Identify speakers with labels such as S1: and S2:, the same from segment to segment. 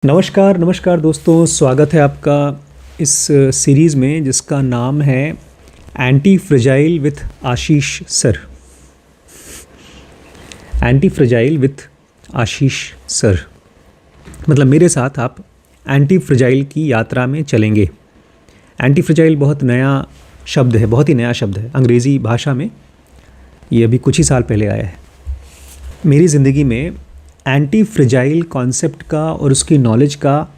S1: नमस्कार नमस्कार दोस्तों, स्वागत है आपका इस सीरीज़ में जिसका नाम है anti fragile with Ashish sir. Anti fragile with Ashish sir मतलब मेरे साथ आप एंटी फ्रेजाइल की यात्रा में चलेंगे। एंटी फ्रेजाइल बहुत नया शब्द है, बहुत ही नया शब्द है अंग्रेज़ी भाषा में। ये अभी कुछ ही साल पहले आया है। मेरी ज़िंदगी में एंटी फ्रेजाइल कॉन्सेप्ट का और उसकी नॉलेज का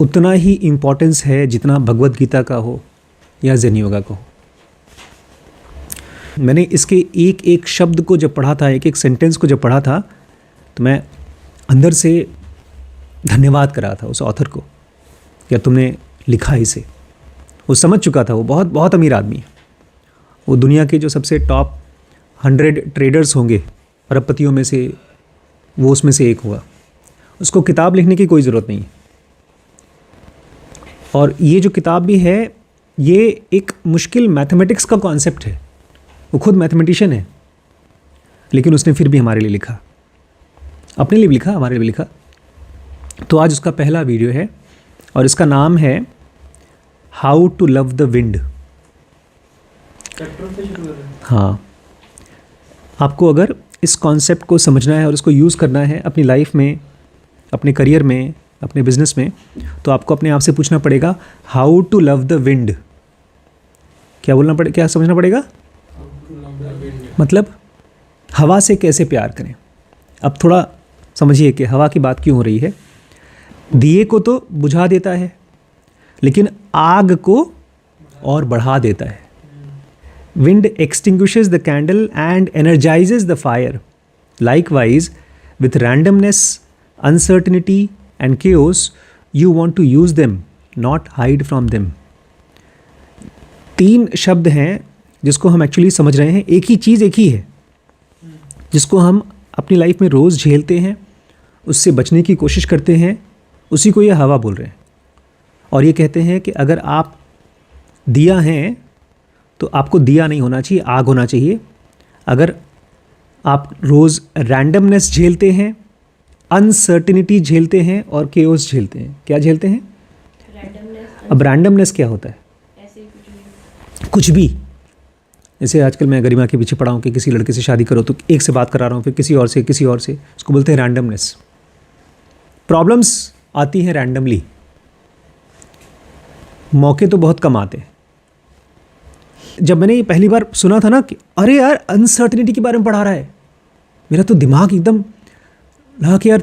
S1: उतना ही इम्पोर्टेंस है जितना भगवत गीता का हो या ज़ेन योगा का हो। मैंने इसके एक एक शब्द को जब पढ़ा था, एक एक सेंटेंस को जब पढ़ा था, तो मैं अंदर से धन्यवाद कर रहा था उस ऑथर को, या तुमने लिखा इसे। वो समझ चुका था, वो बहुत बहुत अमीर आदमी है। वो दुनिया के जो सबसे टॉप 100 ट्रेडर्स होंगे, अरबपतियों में से वो उसमें से एक हुआ। उसको किताब लिखने की कोई ज़रूरत नहीं है। और ये जो किताब भी है, ये एक मुश्किल मैथमेटिक्स का कॉन्सेप्ट है। वो खुद मैथमेटिशियन है, लेकिन उसने फिर भी हमारे लिए लिखा, अपने लिए भी लिखा, हमारे लिए भी लिखा। तो आज उसका पहला वीडियो है और इसका नाम है how to love the wind. हाँ, आपको अगर इस कॉन्सेप्ट को समझना है और इसको यूज़ करना है अपनी लाइफ में, अपने करियर में, अपने बिजनेस में, तो आपको अपने आप से पूछना पड़ेगा how to love the wind. क्या समझना पड़ेगा? मतलब हवा से कैसे प्यार करें। अब थोड़ा समझिए कि हवा की बात क्यों हो रही है। दिए को तो बुझा देता है, लेकिन आग को और बढ़ा देता है। Wind extinguishes the candle and energizes the fire. Likewise, with randomness, uncertainty and chaos, you want to use them, not hide from them. 3 शब्द हैं जिसको हम एक्चुअली समझ रहे हैं। एक ही चीज़ एक ही है जिसको हम अपनी लाइफ में रोज़ झेलते हैं, उससे बचने की कोशिश करते हैं, उसी को ये हवा बोल रहे हैं। और ये कहते हैं कि अगर आप दिया हैं तो आपको दिया नहीं होना चाहिए, आग होना चाहिए। अगर आप रोज़ रैंडमनेस झेलते हैं, अनसर्टिनिटी झेलते हैं और केओस झेलते हैं। क्या झेलते हैं? अब रैंडमनेस क्या होता है? कुछ भी। जैसे आजकल मैं गरिमा के पीछे पड़ा हूँ कि किसी लड़के से शादी करो, तो एक से बात करा रहा हूँ, फिर किसी और से, उसको बोलते हैं रैंडमनेस। प्रॉब्लम्स आती हैं रैंडमली, मौके तो बहुत कम आते हैं। जब मैंने ये पहली बार सुना था ना कि अरे यार अनसर्टिनिटी के बारे में पढ़ा रहा है, मेरा तो दिमाग एकदम लगा कि यार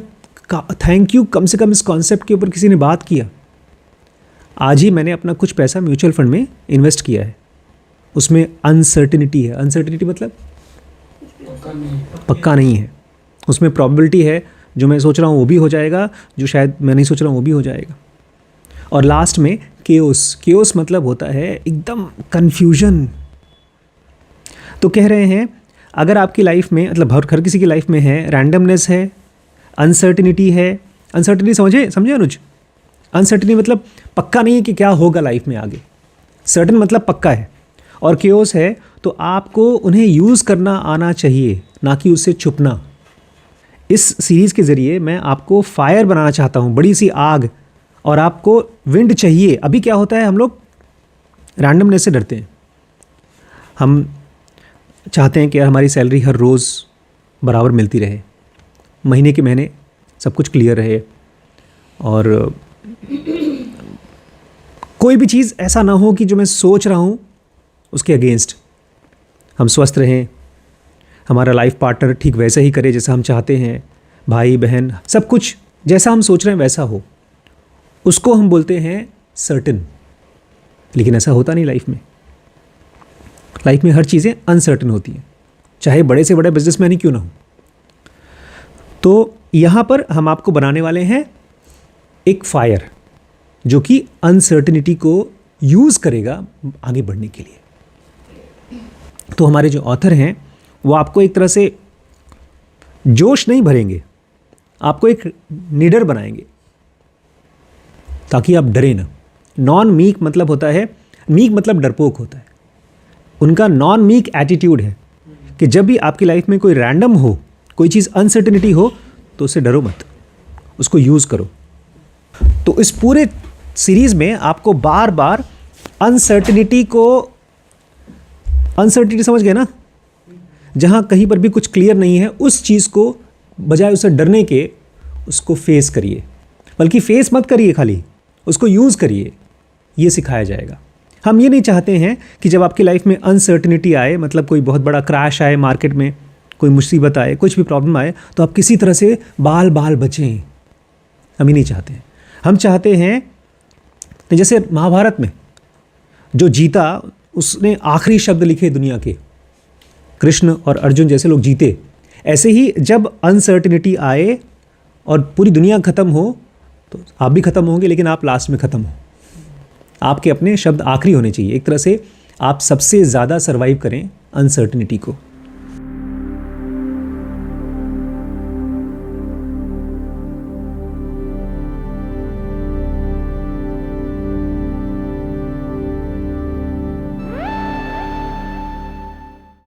S1: थैंक यू, कम से कम इस कॉन्सेप्ट के ऊपर किसी ने बात किया। आज ही मैंने अपना कुछ पैसा म्यूचुअल फंड में इन्वेस्ट किया है। उसमें अनसर्टिनिटी है। अनसर्टिनिटी मतलब पक्का नहीं है। उसमें प्रॉबिलिटी है, जो मैं सोच रहा हूँ वो भी हो जाएगा, जो शायद मैं नहीं सोच रहा हूँ वो भी हो जाएगा। और लास्ट में केओस मतलब होता है एकदम कन्फ्यूजन। तो कह रहे हैं अगर आपकी लाइफ में, मतलब हर किसी की लाइफ में है, रैंडमनेस है, अनसर्टिनिटी है। अनसर्टिनिटी समझे अनुज? अनसर्टिनिटी मतलब पक्का नहीं है कि क्या होगा लाइफ में आगे। सर्टन मतलब पक्का है। और केओस है तो आपको उन्हें यूज़ करना आना चाहिए, ना कि उससे छुपना। इस सीरीज़ के ज़रिए मैं आपको फायर बनाना चाहता हूँ, बड़ी सी आग, और आपको विंड चाहिए। अभी क्या होता है, हम लोग रैंडमनेस से डरते हैं। हम चाहते हैं कि हमारी सैलरी हर रोज़ बराबर मिलती रहे, महीने के महीने सब कुछ क्लियर रहे, और कोई भी चीज़ ऐसा ना हो कि जो मैं सोच रहा हूँ उसके अगेंस्ट। हम स्वस्थ रहें, हमारा लाइफ पार्टनर ठीक वैसा ही करे जैसा हम चाहते हैं, भाई बहन सब कुछ जैसा हम सोच रहे हैं वैसा हो, उसको हम बोलते हैं सर्टन। लेकिन ऐसा होता नहीं लाइफ में। लाइफ में हर चीज़ें अनसर्टन होती हैं, चाहे बड़े से बड़े बिजनेसमैन ही क्यों ना हो। तो यहाँ पर हम आपको बनाने वाले हैं एक फायर जो कि अनसर्टनिटी को यूज़ करेगा आगे बढ़ने के लिए। तो हमारे जो ऑथर हैं वो आपको एक तरह से जोश नहीं भरेंगे, आपको एक निडर बनाएंगे ताकि आप डरे ना। नॉन मीक मतलब होता है, मीक मतलब डरपोक होता है। उनका नॉन मीक एटीट्यूड है कि जब भी आपकी लाइफ में कोई रैंडम हो, कोई चीज़ अनसर्टेनिटी हो, तो उससे डरो मत, उसको यूज़ करो। तो इस पूरे सीरीज़ में आपको बार बार अनसर्टिनिटी समझ गए ना, जहाँ कहीं पर भी कुछ क्लियर नहीं है उस चीज़ को बजाय उससे डरने के उसको फेस करिए, बल्कि फेस मत करिए, खाली उसको यूज़ करिए, ये सिखाया जाएगा। हम ये नहीं चाहते हैं कि जब आपकी लाइफ में अनसर्टिनिटी आए, मतलब कोई बहुत बड़ा क्रैश आए मार्केट में, कोई मुसीबत आए, कुछ भी प्रॉब्लम आए, तो आप किसी तरह से बाल बचें। हम ही नहीं चाहते हैं। हम चाहते हैं जैसे महाभारत में जो जीता उसने आखिरी शब्द लिखे दुनिया के, कृष्ण और अर्जुन जैसे लोग जीते। ऐसे ही जब अनसर्टिनिटी आए और पूरी दुनिया ख़त्म हो तो आप भी ख़त्म होंगे, लेकिन आप लास्ट में ख़त्म हो। आपके अपने शब्द आखिरी होने चाहिए। एक तरह से आप सबसे ज़्यादा सर्वाइव करें अनसर्टिनिटी को।